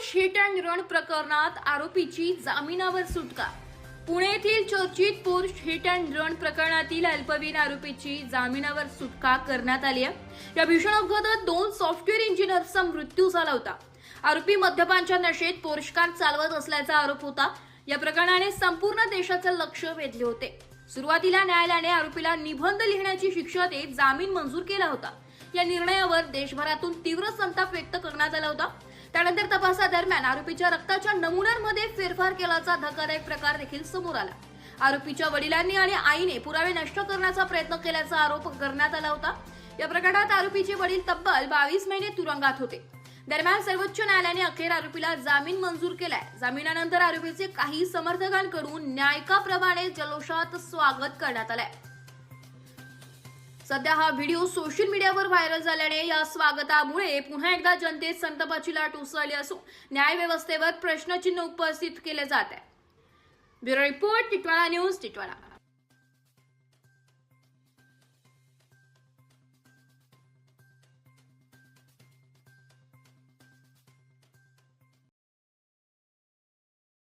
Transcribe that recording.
Porsche hit and run प्रकरणात आरोपीची जामिनावर सुटका। पुणे येथील चर्चित पोर्श हिट अँड रन प्रकरणातील अल्पवयीन आरोपीची जामिनावर सुटका करण्यात आली आहे। या भीषण अपघातात 2 सॉफ्टवेअर इंजिनियर्सचा मृत्यू झाला होता। आरोपी मद्यपानाच्या नशेत पोर्श कार चालवत असल्याचा आरोप होता। या प्रकरणाने संपूर्ण देशाचे लक्ष वेधले होते। सुरुवातीला न्यायालयाने आरोपीला निबंध लिहिण्याची शिक्षा देत जामीन मंजूर केला होता। या निर्णयावर देशभरातून तीव्र संताप व्यक्त करण्यात आला होता। त्यानंतर तपासादरम्यान आरोपीच्या रक्ताच्या नमुन्यांमध्ये फेरफार केल्याचा धक्कादायक प्रकार देखील समोर आला। आरोपीच्या वडिलांनी आणि आईने पुरावे नष्ट करण्याचा प्रयत्न केल्याचा आरोप करण्यात आला होता। या प्रकरणात आरोपीचे वडील तब्बल 22 महिने तुरुंगात होते। दरम्यान सर्वोच्च न्यायालयाने अखेर आरोपीला जामीन मंजूर केलाय। जामिनानंतर आरोपीचे काही समर्थकांकडून न्यायिकाप्रमाणे जल्लोषात स्वागत करण्यात आलंय। सध्या हा व्हिडिओ सोशल मीडियावर व्हायरल झाल्याने या स्वागतामुळे पुन्हा एकदा जनतेत संतापाची लाट उसळली असून न्याय व्यवस्थेवर प्रश्नचिन्ह उपस्थित केले जात आहे। Bureau report, Titwala news, Titwala.